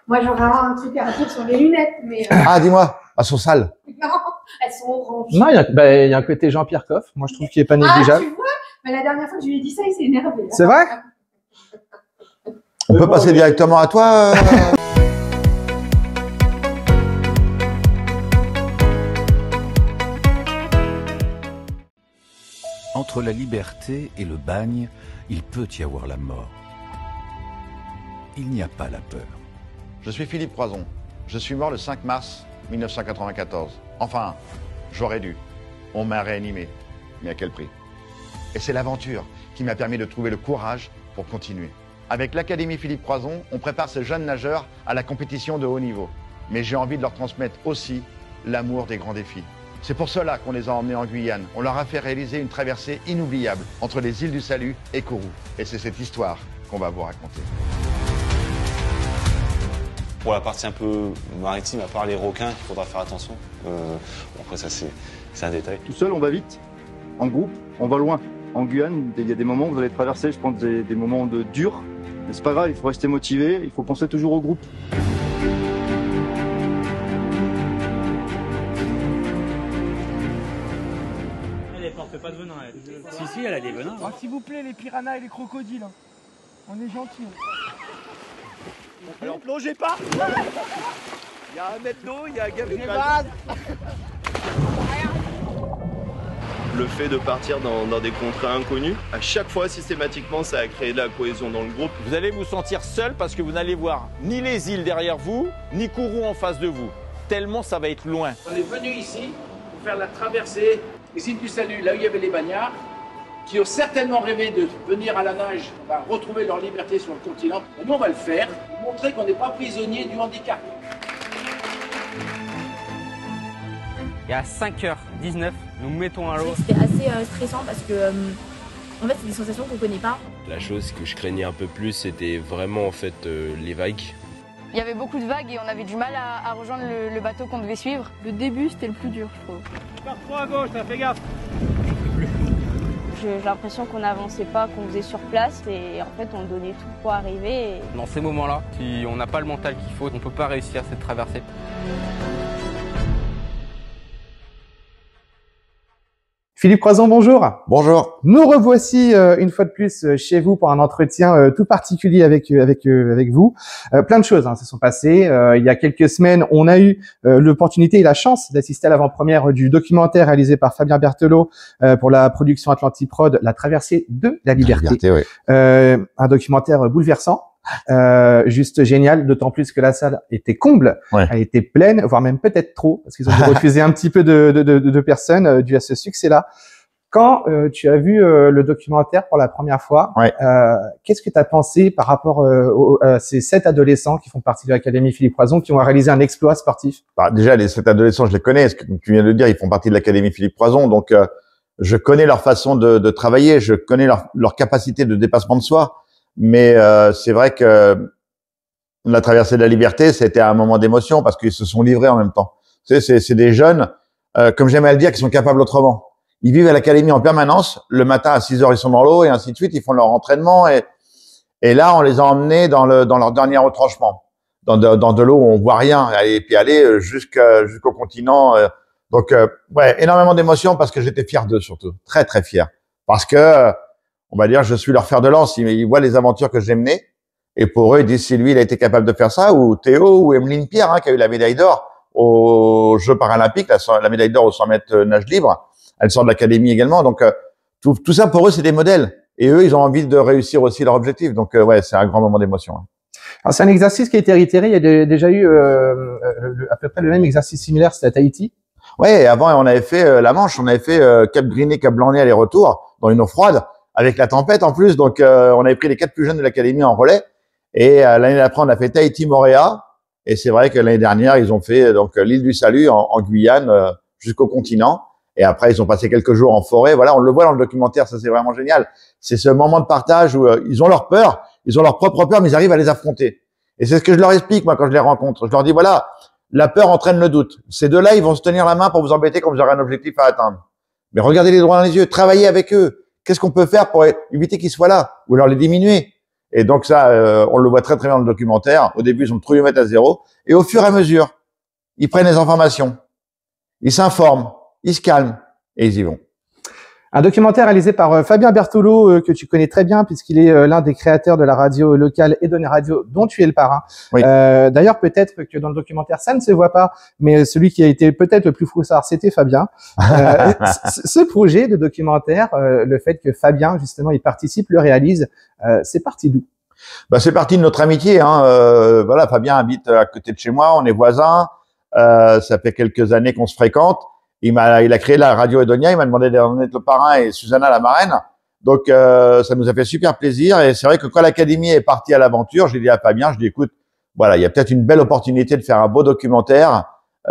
Moi, j'aurais un truc à dire sur les lunettes, mais Ah, dis-moi, elles sont sales. non, elles sont oranges. Non, il y a un côté Jean-Pierre Coff, moi je trouve qu'il est pas négligeable. Tu vois, mais la dernière fois que je lui ai dit ça, il s'est énervé. C'est vrai? On peut passer directement à toi Entre la liberté et le bagne, il peut y avoir la mort. Il n'y a pas la peur. Je suis Philippe Croison. Je suis mort le 5 mars 1994. Enfin, j'aurais dû. On m'a réanimé. Mais à quel prix? Et c'est l'aventure qui m'a permis de trouver le courage pour continuer. Avec l'Académie Philippe Croison, on prépare ces jeunes nageurs à la compétition de haut niveau. Mais j'ai envie de leur transmettre aussi l'amour des grands défis. C'est pour cela qu'on les a emmenés en Guyane. On leur a fait réaliser une traversée inoubliable entre les îles du Salut et Kourou. Et c'est cette histoire qu'on va vous raconter. Pour la partie un peu maritime, à part les requins, il faudra faire attention. Bon, après ça c'est un détail. Tout seul, on va vite. En groupe, on va loin. En Guyane, il y a des moments où vous allez traverser, je pense, des moments de durs. Mais c'est pas grave, il faut rester motivé, il faut penser toujours au groupe. Elle porte pas de venin, elle. Si, elle a des venins. Oh, s'il vous plaît, les piranhas et les crocodiles. On est gentils. Alors plongez pas. Il y a 1 mètre d'eau, il y a un gars qui Le fait de partir dans des contrées inconnues, à chaque fois, systématiquement, ça a créé de la cohésion dans le groupe. Vous allez vous sentir seul parce que vous n'allez voir ni les îles derrière vous, ni Kourou en face de vous. Tellement ça va être loin. On est venu ici pour faire la traversée des îles du Salut, là où il y avait les bagnards, qui ont certainement rêvé de venir à la nage, retrouver leur liberté sur le continent. Et nous, on va le faire, pour montrer qu'on n'est pas prisonnier du handicap. Et à 5h19, nous mettons à l'eau. C'était assez stressant parce que en fait, c'est des sensations qu'on connaît pas. La chose que je craignais un peu plus, c'était vraiment en fait les vagues. Il y avait beaucoup de vagues et on avait du mal à rejoindre le bateau qu'on devait suivre. Le début, c'était le plus dur, je trouve. Par trop à gauche, là, fais gaffe. J'ai l'impression qu'on n'avançait pas, qu'on faisait sur place et en fait, on donnait tout pour arriver. Dans ces moments-là, si on n'a pas le mental qu'il faut, on ne peut pas réussir cette traversée. Philippe Croison, bonjour. Bonjour. Nous revoici une fois de plus chez vous pour un entretien tout particulier avec vous. Plein de choses se sont passées. Il y a quelques semaines, on a eu l'opportunité et la chance d'assister à l'avant-première du documentaire réalisé par Fabien Berthelot pour la production Atlantiprod, La traversée de la liberté. Oui. Un documentaire bouleversant. Juste génial, d'autant plus que la salle était comble, elle était pleine, voire même peut-être trop, parce qu'ils ont dû refuser un petit peu de personnes dû à ce succès-là. Quand tu as vu le documentaire pour la première fois, qu'est-ce que tu as pensé par rapport à ces 7 adolescents qui font partie de l'Académie Philippe Croison, qui ont réalisé un exploit sportif? Déjà, les 7 adolescents, je les connais, ce que tu viens de dire, ils font partie de l'Académie Philippe Croison, donc je connais leur façon de travailler, je connais leur capacité de dépassement de soi. Mais c'est vrai que la traversée de la liberté, c'était un moment d'émotion parce qu'ils se sont livrés en même temps. Tu sais, c'est des jeunes, comme j'aime à le dire, qui sont capables autrement. Ils vivent à l'académie en permanence. Le matin à 6 heures, ils sont dans l'eau et ainsi de suite. Ils font leur entraînement et là, on les a emmenés dans leur dernier retranchement, dans de l'eau où on voit rien, et puis aller jusqu'au continent. Donc, énormément d'émotions parce que j'étais fier d'eux surtout, très très fier, parce que on va dire, je suis leur fer de lance. Ils voient les aventures que j'ai menées. Et pour eux, ils disent si lui, il a été capable de faire ça, ou Théo, ou Emeline Pierre, qui a eu la médaille d'or aux Jeux paralympiques, la médaille d'or aux 100 mètres nage libre. Elle sort de l'académie également. Donc, tout ça, pour eux, c'est des modèles. Et eux, ils ont envie de réussir aussi leur objectif. Donc, c'est un grand moment d'émotion. Alors, c'est un exercice qui a été réitéré. Il y a déjà eu à peu près le même exercice similaire, c'était à Tahiti. Ouais, avant, on avait fait la Manche. On avait fait Cap Griné, Cap Blanc-Nez, aller-retour, dans une eau froide, avec la tempête en plus. Donc, on avait pris les 4 plus jeunes de l'académie en relais. Et l'année d'après, on a fait Tahiti-Moréa. Et c'est vrai que l'année dernière, ils ont fait donc l'île du Salut en Guyane jusqu'au continent. Et après, ils ont passé quelques jours en forêt. Voilà, on le voit dans le documentaire. Ça, c'est vraiment génial. C'est ce moment de partage où ils ont leur peur, ils ont leur propre peur, mais ils arrivent à les affronter. Et c'est ce que je leur explique, moi, quand je les rencontre. Je leur dis, voilà, la peur entraîne le doute. Ces deux-là, ils vont se tenir la main pour vous embêter quand vous aurez un objectif à atteindre. Mais regardez-les droit dans les yeux, travaillez avec eux. Qu'est-ce qu'on peut faire pour éviter qu'ils soient là ou alors les diminuer? Et donc ça, on le voit très très bien dans le documentaire. Au début, ils ont le trouillomètre à 0. Et au fur et à mesure, ils prennent les informations. Ils s'informent. Ils se calment. Et ils y vont. Un documentaire réalisé par Fabien Berthelot, que tu connais très bien puisqu'il est l'un des créateurs de la radio locale et de la radio dont tu es le parrain. Oui. D'ailleurs, peut-être que dans le documentaire, ça ne se voit pas, mais celui qui a été peut-être le plus froussard, c'était Fabien. Ce projet de documentaire, le fait que Fabien, justement, il participe, le réalise, c'est parti d'où? Bah, c'est parti de notre amitié. Hein. Voilà, Fabien habite à côté de chez moi, on est voisins. Ça fait quelques années qu'on se fréquente. Il a créé la radio Edonia, il m'a demandé d'en être le parrain et Susanna la marraine. Donc, ça nous a fait super plaisir. Et c'est vrai que quand l'académie est partie à l'aventure, j'ai dit à Fabien, je dis, écoute, voilà, il y a peut-être une belle opportunité de faire un beau documentaire.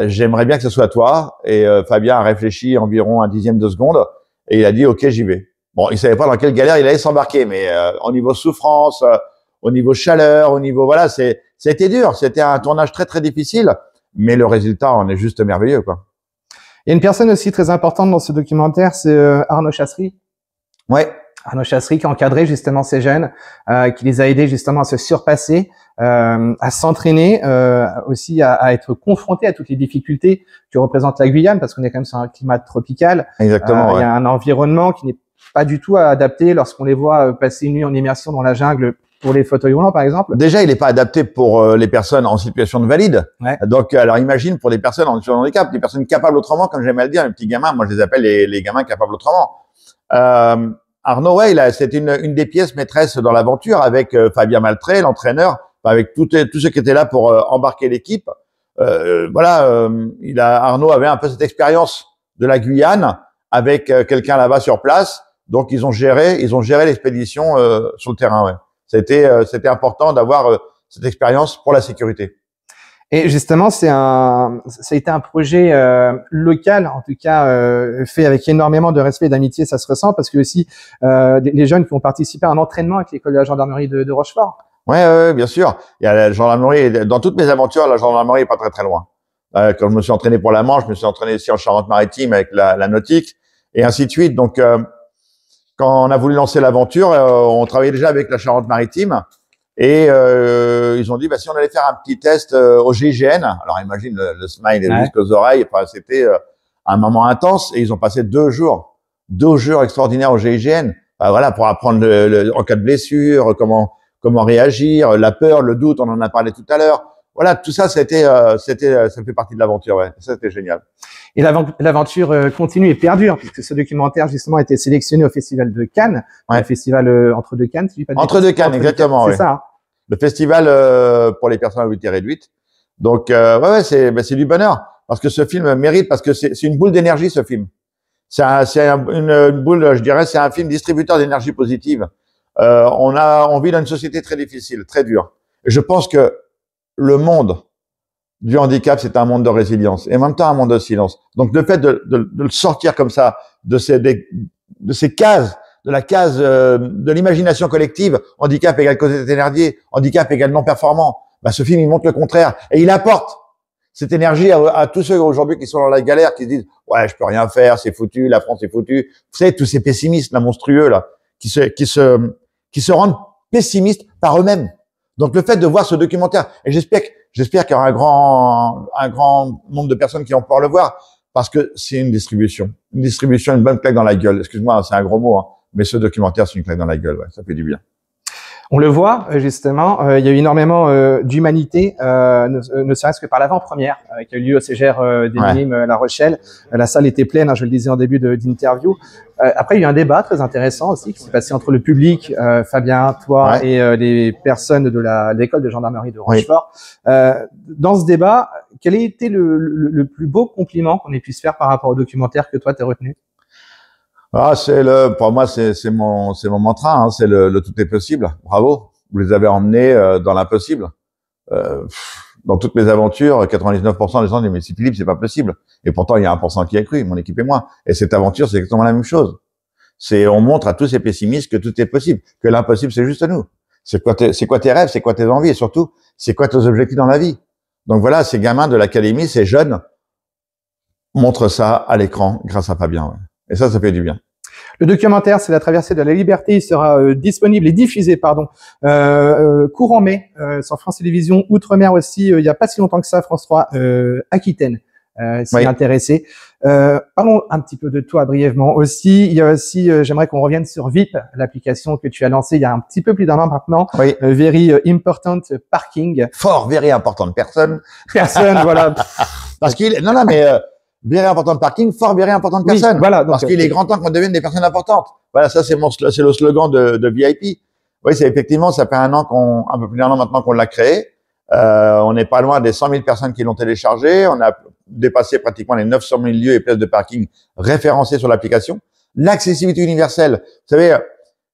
J'aimerais bien que ce soit toi. Et Fabien a réfléchi environ un dixième de seconde et il a dit, OK, j'y vais. Bon, il savait pas dans quelle galère il allait s'embarquer, mais au niveau souffrance, au niveau chaleur, au niveau, voilà, ça a été dur. C'était un tournage très, très difficile, mais le résultat en est juste merveilleux, quoi. Il y a une personne aussi très importante dans ce documentaire, c'est Arnaud Chassery. Ouais. Arnaud Chassery qui a encadré justement ces jeunes, qui les a aidés justement à se surpasser, à s'entraîner, aussi à être confrontés à toutes les difficultés que représente la Guyane, parce qu'on est quand même sur un climat tropical. Exactement. Il y a un environnement qui n'est pas du tout adapté lorsqu'on les voit passer une nuit en immersion dans la jungle. Pour les fauteuils roulants, par exemple. Déjà, il n'est pas adapté pour les personnes en situation de valide. Ouais. Donc, alors imagine pour les personnes en situation de handicap, les personnes capables autrement, comme j'aime à le dire, les petits gamins, moi je les appelle les gamins capables autrement. Arnaud, ouais, c'était une des pièces maîtresses dans l'aventure avec Fabien Maltré, l'entraîneur, avec tous ceux qui étaient là pour embarquer l'équipe. Voilà, Arnaud avait un peu cette expérience de la Guyane avec quelqu'un là-bas sur place. Donc, ils ont géré l'expédition sur le terrain. Ouais. C'était important d'avoir cette expérience pour la sécurité. Et justement, ça a été un projet local, en tout cas fait avec énormément de respect et d'amitié, ça se ressent, parce que aussi les jeunes qui ont participé à un entraînement avec l'école de la gendarmerie de Rochefort. Ouais, bien sûr. Il y a la gendarmerie, dans toutes mes aventures, la gendarmerie est pas très très loin. Quand je me suis entraîné pour la Manche, je me suis entraîné aussi en Charente-Maritime avec la nautique et ainsi de suite. Donc quand on a voulu lancer l'aventure, on travaillait déjà avec la Charente-Maritime et ils ont dit si on allait faire un petit test au GIGN. Alors imagine le smile jusqu'aux oreilles. Enfin, c'était un moment intense et ils ont passé 2 jours extraordinaires au GIGN. Voilà, pour apprendre en cas de blessure, comment réagir, la peur, le doute, on en a parlé tout à l'heure. Voilà, tout ça, ça fait partie de l'aventure, ouais. Ça, c'était génial. Et l'aventure continue et perdure, puisque ce documentaire, justement, a été sélectionné au Festival de Cannes, le festival Entre deux Cannes, si je dis pas de Entre deux Cannes, exactement, c'est ça, hein. Le festival pour les personnes à mobilité réduite. Donc, c'est du bonheur, parce que ce film mérite, parce que c'est une boule d'énergie, ce film. C'est une boule, je dirais, c'est un film distributeur d'énergie positive. On vit dans une société très difficile, très dure. Et je pense que le monde du handicap, c'est un monde de résilience et en même temps un monde de silence. Donc, le fait de le sortir comme ça, de ces cases, de la case de l'imagination collective, handicap égale Cosette Thénardier, handicap égale non performant, ce film, il montre le contraire et il apporte cette énergie à tous ceux aujourd'hui qui sont dans la galère, qui se disent « Ouais, je peux rien faire, c'est foutu, la France est foutue ». Vous savez, tous ces pessimistes, là, monstrueux, là, qui se rendent pessimistes par eux-mêmes. Donc, le fait de voir ce documentaire, et j'espère qu'il y aura un grand nombre de personnes qui vont pouvoir le voir, parce que c'est une distribution, une bonne claque dans la gueule. Excuse-moi, c'est un gros mot, hein, mais ce documentaire, c'est une claque dans la gueule, ouais, ça fait du bien. On le voit, justement, il y a eu énormément d'humanité, ne serait-ce que par l'avant-première, qui a eu lieu au CGR des Minimes, La Rochelle. La salle était pleine, hein, je le disais en début d'interview. Après, il y a eu un débat très intéressant aussi qui s'est passé entre le public, Fabien, toi et les personnes de l'école de gendarmerie de Rochefort. Dans ce débat, quel a été le plus beau compliment qu'on ait pu se faire par rapport au documentaire que toi t'as retenu? Pour moi, c'est mon mantra, hein, c'est le tout est possible. Bravo. Vous les avez emmenés dans l'impossible. Dans toutes mes aventures, 99% des gens disent, mais si Philippe, c'est pas possible. Et pourtant, il y a 1% qui a cru, mon équipe et moi. Et cette aventure, c'est exactement la même chose. On montre à tous ces pessimistes que tout est possible, que l'impossible, c'est juste nous. C'est quoi tes rêves, c'est quoi tes envies, et surtout, c'est quoi tes objectifs dans la vie. Donc voilà, ces gamins de l'académie, ces jeunes, montrent ça à l'écran grâce à Fabien. Ouais. Et ça fait du bien. Le documentaire, c'est la traversée de la liberté. Il sera disponible et diffusé, courant mai sur France Télévisions, Outre-mer aussi. Il y a pas si longtemps que ça, France 3, Aquitaine, s'y intéressé. Parlons un petit peu de toi brièvement aussi. Il y a aussi, j'aimerais qu'on revienne sur VIP, l'application que tu as lancée il y a un petit peu plus d'1 an maintenant. Oui. Very important parking. Fort, very important personne. Personne, voilà. Parce qu'il, non, mais very important parking, fort, very important personne. Oui, voilà. Donc, parce qu'il est grand temps qu'on devienne des personnes importantes. Voilà, ça c'est le slogan de VIP. Oui, c'est effectivement, ça fait un peu plus d'1 an maintenant qu'on l'a créé. On n'est pas loin des 100 000 personnes qui l'ont téléchargé. On a dépassé pratiquement les 900 000 lieux et places de parking référencés sur l'application. L'accessibilité universelle. Vous savez,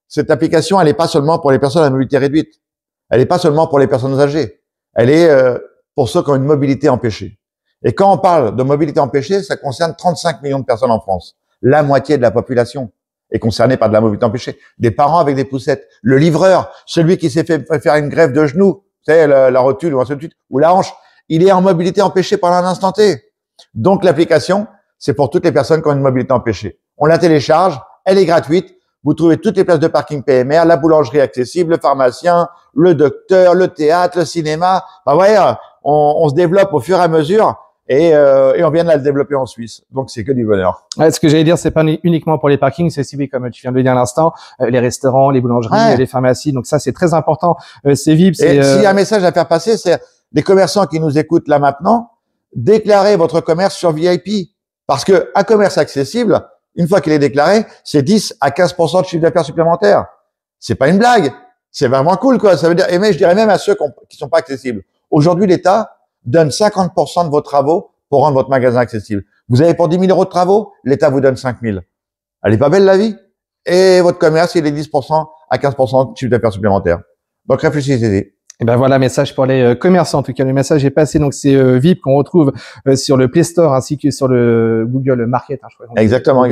cette application, elle n'est pas seulement pour les personnes à mobilité réduite. Elle n'est pas seulement pour les personnes âgées. Elle est pour ceux qui ont une mobilité empêchée. Et quand on parle de mobilité empêchée, ça concerne 35 millions de personnes en France. La moitié de la population est concernée par de la mobilité empêchée. Des parents avec des poussettes. Le livreur, celui qui s'est fait faire une greffe de genou, vous savez, la rotule ou ainsi de suite, ou la hanche, il est en mobilité empêchée pendant un instant T. Donc l'application, c'est pour toutes les personnes qui ont une mobilité empêchée. On la télécharge, elle est gratuite. Vous trouvez toutes les places de parking PMR, la boulangerie accessible, le pharmacien, le docteur, le théâtre, le cinéma. Bah ouais, on se développe au fur et à mesure. Et on vient de la développer en Suisse. Donc, c'est que du bonheur. Ouais, ce que j'allais dire, c'est pas uniquement pour les parkings, c'est aussi, comme tu viens de le dire à l'instant, les restaurants, les boulangeries, les pharmacies. Donc ça, c'est très important. C'est VIP. Et s'il y a un message à faire passer, c'est les commerçants qui nous écoutent là maintenant, déclarez votre commerce sur VIP. Parce que un commerce accessible, une fois qu'il est déclaré, c'est 10 à 15% de chiffre d'affaires supplémentaire. C'est pas une blague. C'est vraiment cool, quoi. Ça veut dire, et mais je dirais même à ceux qui sont pas accessibles. Aujourd'hui, l'État donne 50% de vos travaux pour rendre votre magasin accessible. Vous avez pour 10 000 euros de travaux, l'État vous donne 5 000. Elle est pas belle, la vie? Et votre commerce, il est 10% à 15% de chiffre d'affaires supplémentaire. Donc, réfléchissez-y. Et ben voilà, message pour les commerçants. En tout cas, le message est passé. Donc, c'est VIP qu'on retrouve sur le Play Store ainsi que sur le Google Market. Hein, je crois. Exactement.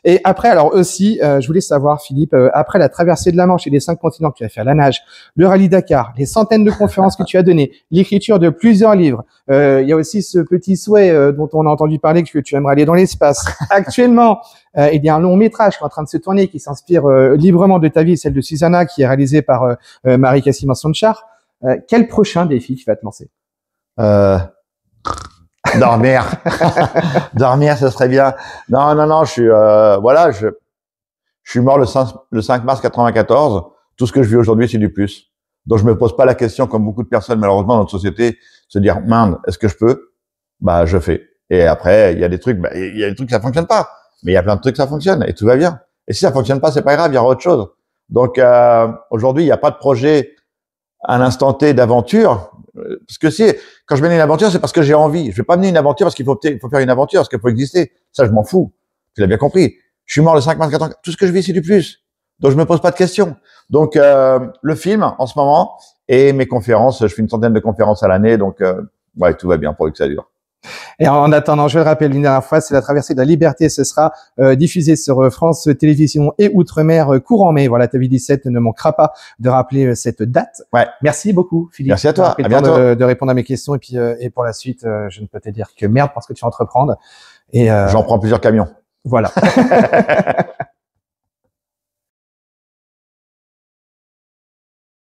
Et après, alors aussi, je voulais savoir, Philippe, après la traversée de la Manche et les 5 continents que tu as fait à la nage, le rallye Dakar, les centaines de conférences que tu as données, l'écriture de plusieurs livres, il y a aussi ce petit souhait dont on a entendu parler que tu aimerais aller dans l'espace. Actuellement, il y a un long métrage qui est en train de se tourner, qui s'inspire librement de ta vie, celle de Susanna, qui est réalisée par Marie-Cassima Sonchar. Quel prochain défi tu vas te lancer? Dormir. Dormir, ça serait bien. Non, je suis mort le 5 mars 94. Tout ce que je vis aujourd'hui, c'est du plus. Donc, je me pose pas la question, comme beaucoup de personnes, malheureusement, dans notre société, se dire, mince, est-ce que je peux? Bah, je fais. Et après, il y a des trucs, ça fonctionne pas. Mais il y a plein de trucs, ça fonctionne et tout va bien. Et si ça fonctionne pas, c'est pas grave, il y aura autre chose. Donc, aujourd'hui, il n'y a pas de projet à l'instant T d'aventure. Parce que quand je mène une aventure, c'est parce que j'ai envie. Je vais pas mener une aventure parce qu'il faut faire une aventure, parce qu'il faut exister. Ça, je m'en fous. Tu l'as bien compris. Je suis mort le 5 mars 94. Tout ce que je vis, c'est du plus. Donc, je me pose pas de questions. Donc, le film, en ce moment, et mes conférences, je fais une centaine de conférences à l'année. Donc, ouais, tout va bien pour que ça dure. Et en attendant, je le rappelle une dernière fois, c'est la traversée de la liberté. Ce sera diffusé sur France Télévisions et Outre-mer courant mai. Voilà, TV17 ne manquera pas de rappeler cette date. Ouais. Merci beaucoup, Philippe. Merci à toi. À bientôt. De répondre à mes questions. Et puis, et pour la suite, je ne peux te dire que merde parce que tu vas entreprendre. Et j'en prends plusieurs camions. Voilà.